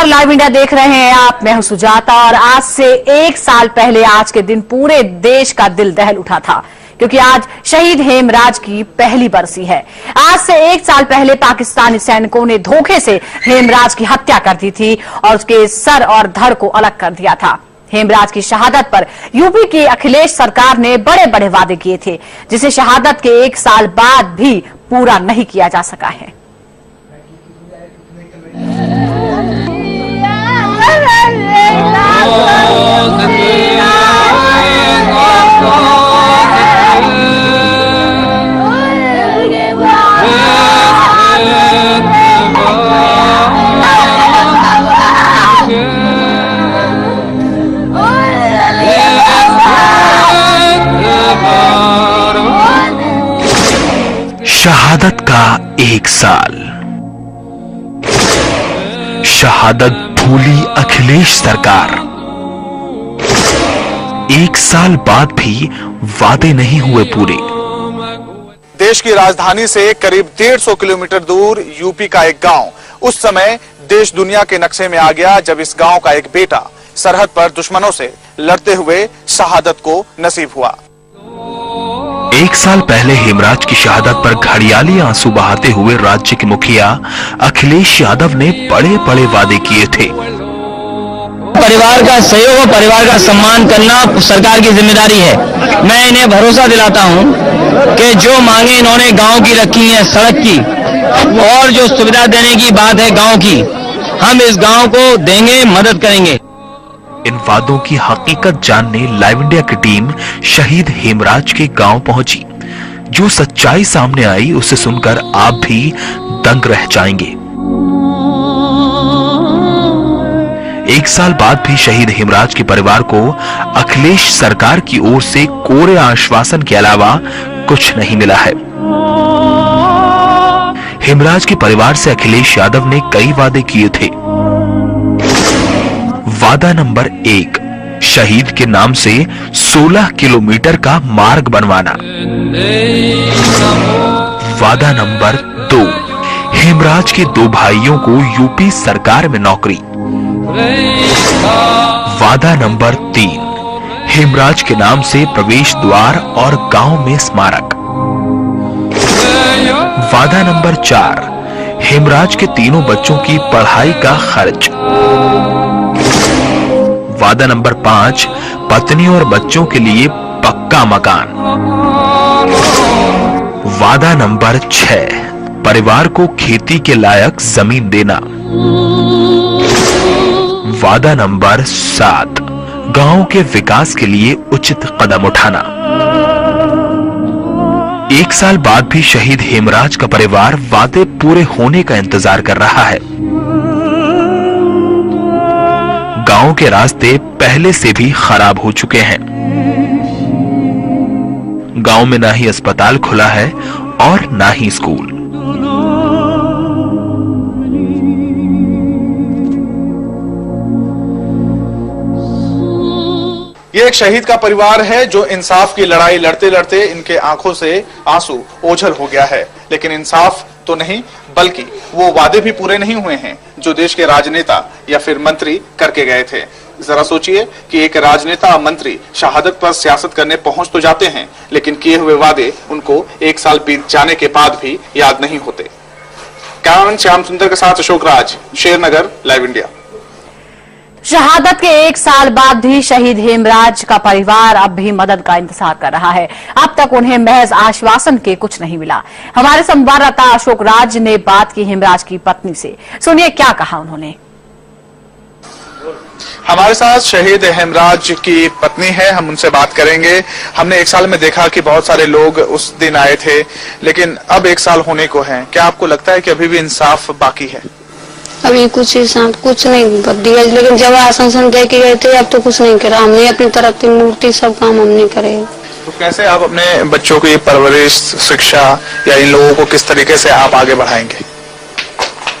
Live India देख रहे हैं आप। मैं हूं सुजाता और आज से एक साल पहले आज के दिन पूरे देश का दिल दहल उठा था, क्योंकि आज शहीद हेमराज की पहली बरसी है। आज से एक साल पहले पाकिस्तानी सैनिकों ने धोखे से हेमराज की हत्या कर दी थी और उसके सर और धड़ को अलग कर दिया था। हेमराज की शहादत पर यूपी की अखिलेश सरकार ने बड़े बड़े वादे किए थे, जिसे शहादत के एक साल बाद भी पूरा नहीं किया जा सका है। शहादत का एक साल। शहादत भूली अखिलेश सरकार। एक साल बाद भी वादे नहीं हुए पूरे। देश की राजधानी से करीब 150 किलोमीटर दूर यूपी का एक गांव उस समय देश दुनिया के नक्शे में आ गया, जब इस गांव का एक बेटा सरहद पर दुश्मनों से लड़ते हुए शहादत को नसीब हुआ। एक साल पहले हेमराज की शहादत पर घड़ियाली आंसू बहाते हुए राज्य के मुखिया अखिलेश यादव ने बड़े बड़े वादे किए थे। परिवार का सहयोग और परिवार का सम्मान करना सरकार की जिम्मेदारी है। मैं इन्हें भरोसा दिलाता हूं कि जो मांगे इन्होंने गांव की रखी है, सड़क की और जो सुविधा देने की बात है गांव की, हम इस गांव को देंगे, मदद करेंगे। इन वादों की हकीकत जानने लाइव इंडिया की टीम शहीद हेमराज के गांव पहुंची। जो सच्चाई सामने आई उसे सुनकर आप भी दंग रह जाएंगे। एक साल बाद भी शहीद हेमराज के परिवार को अखिलेश सरकार की ओर से कोरे आश्वासन के अलावा कुछ नहीं मिला है। हेमराज के परिवार से अखिलेश यादव ने कई वादे किए थे। वादा नंबर 1, शहीद के नाम से 16 किलोमीटर का मार्ग बनवाना। वादा नंबर 2, हेमराज के 2 भाइयों को यूपी सरकार में नौकरी। वादा नंबर 3, हेमराज के नाम से प्रवेश द्वार और गांव में स्मारक। वादा नंबर 4, हेमराज के 3 बच्चों की पढ़ाई का खर्च। वादा नंबर 5, पत्नी और बच्चों के लिए पक्का मकान। वादा नंबर 6, परिवार को खेती के लायक जमीन देना। वादा नंबर 7, गांव के विकास के लिए उचित कदम उठाना। एक साल बाद भी शहीद हेमराज का परिवार वादे पूरे होने का इंतजार कर रहा है। गांव के रास्ते पहले से भी खराब हो चुके हैं। गांव में ना ही अस्पताल खुला है और ना ही स्कूल। ये एक शहीद का परिवार है जो इंसाफ की लड़ाई लड़ते लड़ते इनके आंखों से आंसू ओझल हो गया है। लेकिन इंसाफ तो नहीं, बल्कि वो वादे भी पूरे नहीं हुए हैं जो देश के राजनेता या फिर मंत्री करके गए थे। जरा सोचिए कि एक राजनेता मंत्री शहादत पर सियासत करने पहुंच तो जाते हैं, लेकिन किए हुए वादे उनको एक साल बीत जाने के बाद भी याद नहीं होते। कैमरामैन श्याम सुंदर के साथ अशोक राज, शेरनगर, लाइव इंडिया। शहादत के एक साल बाद भी शहीद हेमराज का परिवार अब भी मदद का इंतजार कर रहा है। अब तक उन्हें महज आश्वासन के कुछ नहीं मिला। हमारे संवाददाता अशोक राज ने बात की हेमराज की पत्नी से। सुनिए क्या कहा उन्होंने। हमारे साथ शहीद हेमराज की पत्नी है, हम उनसे बात करेंगे। हमने एक साल में देखा कि बहुत सारे लोग उस दिन आए थे, लेकिन अब एक साल होने को है। क्या आपको लगता है कि अभी भी इंसाफ बाकी है? अभी कुछ नहीं दिया, लेकिन जब आश्वासन दे के गए थे अब तो कुछ नहीं करा। हमने अपनी तरफ की मूर्ति सब काम हमने करे। तो कैसे आप अपने बच्चों की परवरिश, शिक्षा या इन लोगों को किस तरीके से आप आगे बढ़ाएंगे?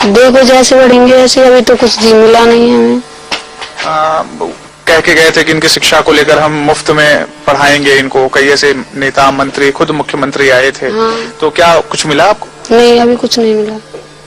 देखो जैसे बढ़ेंगे ऐसे, अभी तो कुछ जी मिला नहीं है हमें। कह के गए थे कि इनकी शिक्षा को लेकर हम मुफ्त में पढ़ाएंगे इनको, कई ऐसे नेता मंत्री, खुद मुख्यमंत्री आए थे। हाँ। तो क्या कुछ मिला आपको? नहीं, अभी कुछ नहीं मिला।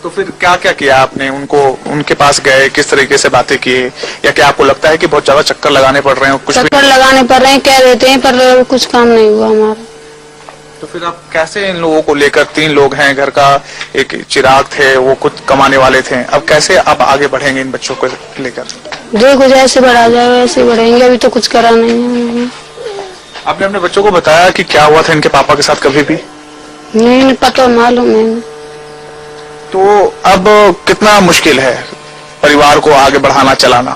तो फिर क्या क्या किया आपने? उनके पास गए, किस तरीके से बातें किए, या क्या आपको लगता है कि बहुत ज्यादा चक्कर लगाने पड़ रहे हैं? चक्कर लगाने पड़ रहे हैं कह देते हैं, पर कुछ काम नहीं हुआ हमारा। तो फिर आप कैसे इन लोगों को लेकर, 3 लोग हैं, घर का एक चिराग थे, वो खुद कमाने वाले थे, अब कैसे आप आगे बढ़ेंगे इन बच्चों को लेकर? देखो जैसे बढ़ा जाए वैसे बढ़ेंगे, अभी तो कुछ करा नहीं है। आपने अपने बच्चों को बताया कि क्या हुआ था इनके पापा के साथ कभी भी? नहीं पता, मालूम है। तो अब कितना मुश्किल है परिवार को आगे बढ़ाना, चलाना?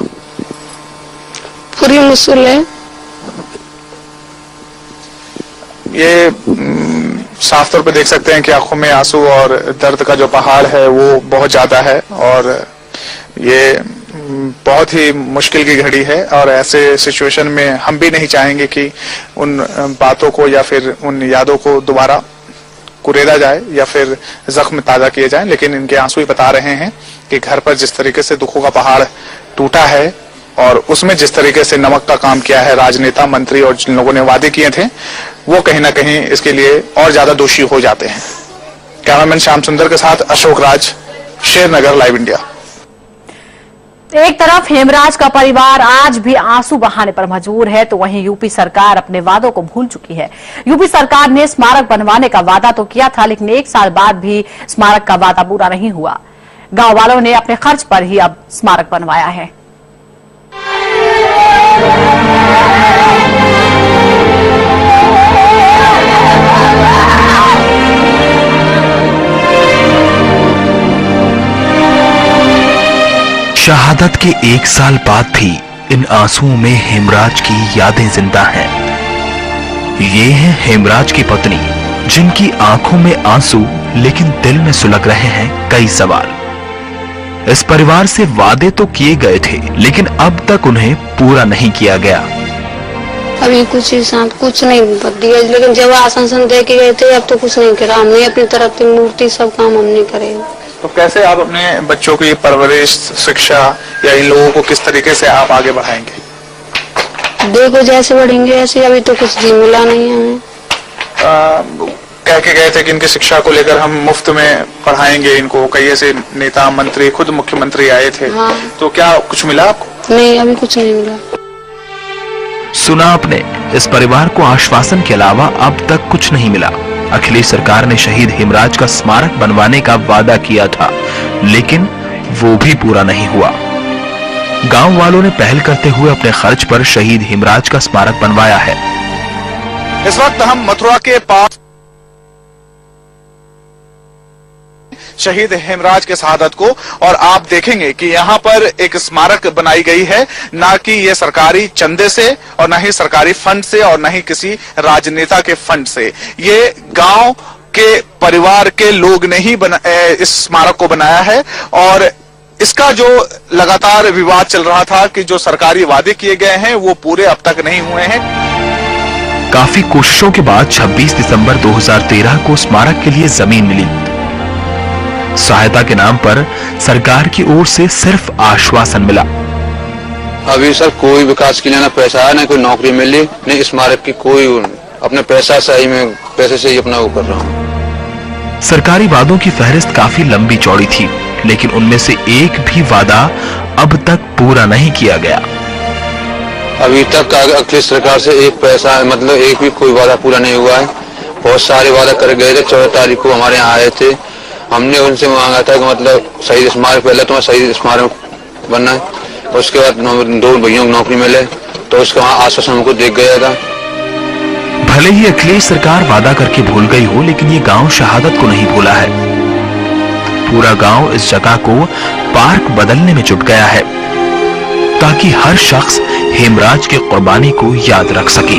पूरी मुश्किल है। ये साफ तौर पे देख सकते हैं कि आंखों में आंसू और दर्द का जो पहाड़ है वो बहुत ज्यादा है, और ये बहुत ही मुश्किल की घड़ी है। और ऐसे सिचुएशन में हम भी नहीं चाहेंगे कि उन बातों को या फिर उन यादों को दोबारा कुरेदा जाए या फिर जख्म ताजा किए जाएं, लेकिन इनके आंसू ही बता रहे हैं कि घर पर जिस तरीके से दुखों का पहाड़ टूटा है और उसमें जिस तरीके से नमक का काम किया है राजनेता, मंत्री और जिन लोगों ने वादे किए थे, वो कहीं ना कहीं इसके लिए और ज्यादा दोषी हो जाते हैं। कैमरामैन श्याम सुंदर के साथ अशोक राज, शेरनगर, लाइव इंडिया। एक तरफ हेमराज का परिवार आज भी आंसू बहाने पर मजबूर है, तो वहीं यूपी सरकार अपने वादों को भूल चुकी है। यूपी सरकार ने स्मारक बनवाने का वादा तो किया था, लेकिन 1 साल बाद भी स्मारक का वादा पूरा नहीं हुआ। गांव वालों ने अपने खर्च पर ही अब स्मारक बनवाया है। शहादत के 1 साल बाद भी इन आंसुओं में हेमराज की यादें जिंदा हैं। ये है हेमराज की पत्नी, जिनकी आंखों में आंसू लेकिन दिल में सुलग रहे हैं कई सवाल। इस परिवार से वादे तो किए गए थे, लेकिन अब तक उन्हें पूरा नहीं किया गया। अभी कुछ नहीं दिया, लेकिन जब आश्वासन दे के गए थे, अब तो कुछ नहीं करा हमने। अपनी तरफ से मूर्ति सब काम हमने करे। तो कैसे आप अपने बच्चों की परवरिश, शिक्षा या इन लोगों को किस तरीके से आप आगे बढ़ाएंगे? देखो जैसे बढ़ेंगे ऐसे, अभी तो कुछ जी मिला नहीं हमें। कह के गए थे कि इनकी शिक्षा को लेकर हम मुफ्त में पढ़ाएंगे इनको, कई ऐसे नेता, मंत्री, खुद मुख्यमंत्री आए थे। हाँ। तो क्या कुछ मिला आपको? नहीं, अभी कुछ नहीं मिला। सुना आपने, इस परिवार को आश्वासन के अलावा अब तक कुछ नहीं मिला। अखिलेश सरकार ने शहीद हेमराज का स्मारक बनवाने का वादा किया था, लेकिन वो भी पूरा नहीं हुआ। गांव वालों ने पहल करते हुए अपने खर्च पर शहीद हेमराज का स्मारक बनवाया है। इस वक्त हम मथुरा के पास शहीद हेमराज के शहादत को, और आप देखेंगे कि यहाँ पर एक स्मारक बनाई गई है, ना कि ये सरकारी चंदे से और ना ही सरकारी फंड से और ना ही किसी राजनेता के फंड से। ये गांव के परिवार के लोग ने ही इस स्मारक को बनाया है। और इसका जो लगातार विवाद चल रहा था कि जो सरकारी वादे किए गए हैं वो पूरे अब तक नहीं हुए हैं। काफी कोशिशों के बाद 26 दिसंबर 2013 को स्मारक के लिए जमीन मिली। सहायता के नाम पर सरकार की ओर से सिर्फ आश्वासन मिला। अभी सर कोई विकास के लिए ना पैसा है, ना कोई नौकरी मिली, नहीं स्मारक की कोई, अपने पैसा से ही मैं पैसे से ही अपना वो कर रहा हूँ। सरकारी वादों की फहरिस्त काफी लंबी चौड़ी थी, लेकिन उनमें से एक भी वादा अब तक पूरा नहीं किया गया। अभी तक अखिलेश सरकार से एक पैसा, मतलब एक भी कोई वादा पूरा नहीं हुआ है। बहुत सारे वादा कर गए थे। 14 तारीख को हमारे यहाँ आए थे, हमने उनसे मांगा था कि मतलब शहीद स्मारक, पहले तो शहीद स्मारक बनना है, उसके बाद 2 भैयों को नौकरी मिले, तो उसका वहाँ आश्वासन हमको देख गया था। भले ही अखिलेश सरकार वादा करके भूल गई हो, लेकिन ये गांव शहादत को नहीं भूला है। पूरा गांव इस जगह को पार्क बदलने में जुट गया है, ताकि हर शख्स हेमराज की कुर्बानी को याद रख सके।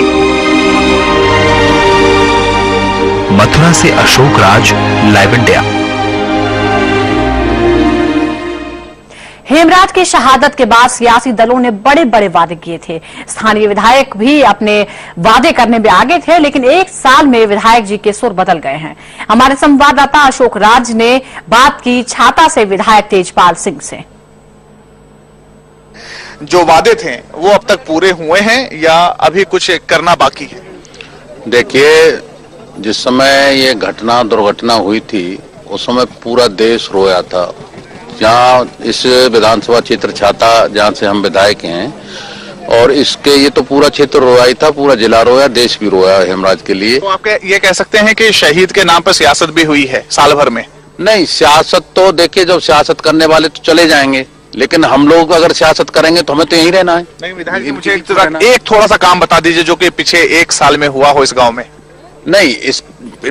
मथुरा से अशोक राज, लाइव इंडिया। हेमराज की शहादत के बाद सियासी दलों ने बड़े बड़े वादे किए थे। स्थानीय विधायक भी अपने वादे करने में आगे थे, लेकिन 1 साल में विधायक जी के सुर बदल गए हैं। हमारे संवाददाता अशोक राज ने बात की छाता से विधायक तेजपाल सिंह से। जो वादे थे वो अब तक पूरे हुए हैं या अभी कुछ करना बाकी है? देखिए, जिस समय ये दुर्घटना हुई थी, उस समय पूरा देश रोया था। जहाँ इस विधानसभा क्षेत्र छाता जहाँ से हम विधायक हैं, और इसके ये तो पूरा क्षेत्र रोया ही था, पूरा जिला रोया, देश भी रोया हेमराज के लिए। तो आप ये कह सकते हैं कि शहीद के नाम पर सियासत भी हुई है साल भर में? नहीं, सियासत तो देखिए, जब सियासत करने वाले तो चले जाएंगे, लेकिन हम लोग अगर सियासत करेंगे तो हमें तो यहीं रहना है। नहीं विधायक जी, मुझे एक थोड़ा सा काम बता दीजिए जो कि पिछले 1 साल में हुआ हो इस गांव में। नहीं, इस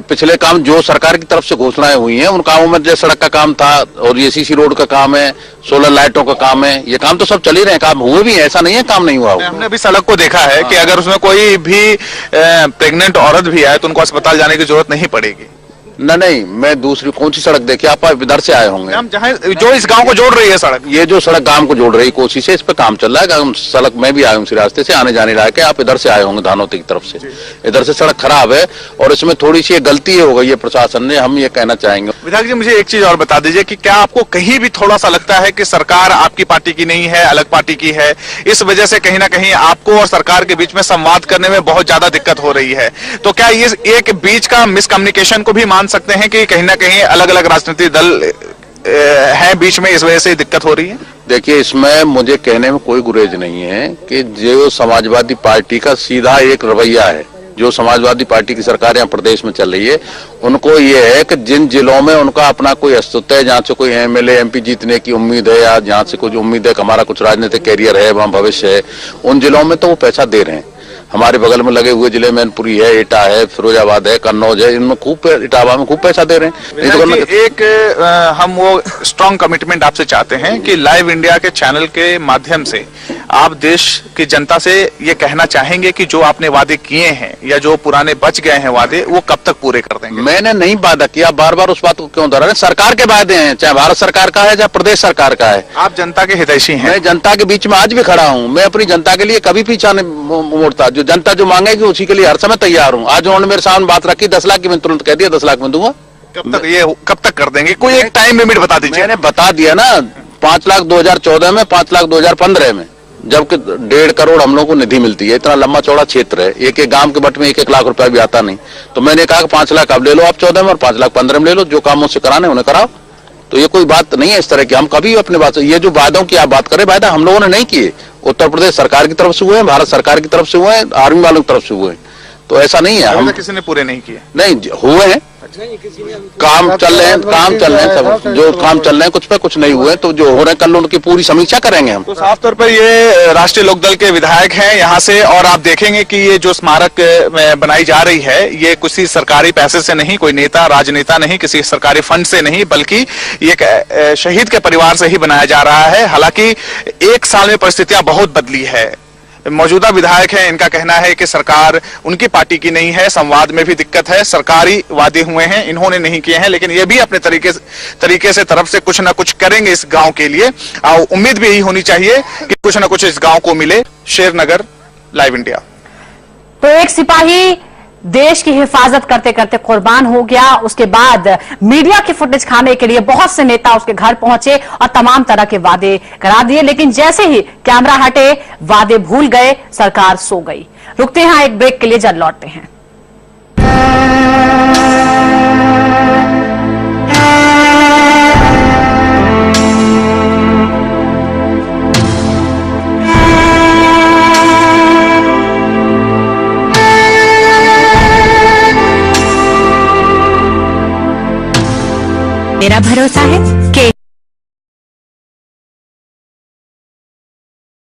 पिछले काम जो सरकार की तरफ से घोषणाएं हुई हैं उन कामों में, जैसे सड़क का काम था और ये सीसी रोड का काम है, सोलर लाइटों का काम है, ये काम तो सब चल ही रहे हैं, काम हुए भी हैं, ऐसा नहीं है काम नहीं हुआ। हमने अभी सड़क को देखा है कि अगर उसमें कोई भी प्रेग्नेंट औरत भी आए तो उनको अस्पताल जाने की जरूरत नहीं पड़ेगी। नहीं, मैं दूसरी कौन सी सड़क देखी? आप इधर से आए होंगे। हम जहाँ जो इस गांव को जोड़ रही है सड़क, ये जो सड़क गांव को जोड़ रही कोशिश है, इस पे काम चल रहा है। सड़क मैं भी आया हूँ, इस रास्ते से आने जाने लायक है। आप इधर से आए होंगे धानोती की तरफ से, इधर से सड़क खराब है और इसमें थोड़ी सी गलती हो गई है प्रशासन ने, हम ये कहना चाहेंगे। विधायक जी, मुझे एक चीज और बता दीजिए कि क्या आपको कहीं भी थोड़ा सा लगता है कि सरकार आपकी पार्टी की नहीं है, अलग पार्टी की है, इस वजह से कहीं ना कहीं आपको और सरकार के बीच में संवाद करने में बहुत ज्यादा दिक्कत हो रही है? तो क्या ये एक बीच का मिसकम्युनिकेशन को भी मान सकते हैं कि कहीं ना कहीं अलग अलग राजनीतिक दल है बीच में, इस वजह से दिक्कत हो रही है? देखिए, इसमें मुझे कहने में कोई गुरेज नहीं है कि जो समाजवादी पार्टी का सीधा एक रवैया है, जो समाजवादी पार्टी की सरकार यहाँ प्रदेश में चल रही है, उनको ये है कि जिन जिलों में उनका अपना कोई अस्तित्व है, जहाँ से कोई एमएलए एमपी जीतने की उम्मीद है या जहाँ से कुछ उम्मीद है कि हमारा कुछ राजनीतिक कैरियर है, वहाँ भविष्य है, उन जिलों में तो वो पैसा दे रहे हैं। हमारे बगल में लगे हुए जिले मैनपुरी है, एटा है, फिरोजाबाद है, कन्नौज है, इनमें खूब, इटावा में खूब पैसा दे रहे हैं। एक हम वो स्ट्रॉन्ग कमिटमेंट आपसे चाहते हैं कि लाइव इंडिया के चैनल के माध्यम से आप देश की जनता से ये कहना चाहेंगे कि जो आपने वादे किए हैं या जो पुराने बच गए हैं वादे, वो कब तक पूरे कर देंगे? मैंने नहीं वादा किया, बार बार उस बात को क्यों दोहरा रहे हैं? सरकार के वादे हैं, चाहे भारत सरकार का है चाहे प्रदेश सरकार का है। आप जनता के हितैषी हैं। मैं जनता के बीच में आज भी खड़ा हूँ, मैं अपनी जनता के लिए कभी पीछा नहीं मोड़ता। जो जनता जो मांगेगी उसी के लिए हर समय तैयार हूँ। आज उन्होंने मेरे सामने बात रखी 10 लाख की, मैं तुरंत कह दिया 10 लाख में दूंगा। कब तक कर देंगे? कोई एक टाइम लिमिट बता दीजिए। मैंने बता दिया ना, 5 लाख 2014 में, 5 लाख 2015 में, जबकि 1.5 करोड़ हम लोगों को निधि मिलती है। इतना लंबा चौड़ा क्षेत्र है, एक एक गांव के बट में 1-1 लाख रुपया भी आता नहीं। तो मैंने कहा कि 5 लाख अब ले लो आप 14 में और 5 लाख 15 में ले लो, जो काम मुझसे कराने उन्हें कराओ। तो ये कोई बात नहीं है इस तरह की। हम कभी अपने बात, ये जो वादों की आप बात करें, वादा हम लोगों ने नहीं किए, उत्तर प्रदेश सरकार की तरफ से हुए हैं, भारत सरकार की तरफ से हुए हैं, आर्मी वालों की तरफ से हुए हैं। तो ऐसा नहीं है, हम किसी ने पूरे नहीं किए। नहीं हुए हैं, काम चल रहे हैं, काम चल रहे हैं, सब जो काम चल रहे हैं कुछ पे कुछ नहीं हुए, तो जो हो रहे हैं कल उनकी पूरी समीक्षा करेंगे हम। तो साफ तौर पर ये राष्ट्रीय लोकदल के विधायक हैं यहाँ से, और आप देखेंगे कि ये जो स्मारक बनाई जा रही है, ये किसी सरकारी पैसे से नहीं, कोई नेता राजनेता नहीं, किसी सरकारी फंड से नहीं, बल्कि ये शहीद के परिवार से ही बनाया जा रहा है। हालांकि 1 साल में परिस्थितियां बहुत बदली है। मौजूदा विधायक हैं, इनका कहना है कि सरकार उनकी पार्टी की नहीं है, संवाद में भी दिक्कत है, सरकारी वादे हुए हैं, इन्होंने नहीं किए हैं, लेकिन ये भी अपने तरीके से तरफ से कुछ ना कुछ करेंगे इस गांव के लिए। उम्मीद भी यही होनी चाहिए कि कुछ ना कुछ इस गांव को मिले। Shernagar, live India. तो एक सिपाही देश की हिफाजत करते करते कुर्बान हो गया। उसके बाद मीडिया की फुटेज खाने के लिए बहुत से नेता उसके घर पहुंचे और तमाम तरह के वादे करा दिए, लेकिन जैसे ही कैमरा हटे वादे भूल गए, सरकार सो गई। रुकते हैं एक ब्रेक के लिए, जल्द लौटते हैं। मेरा भरोसा है कि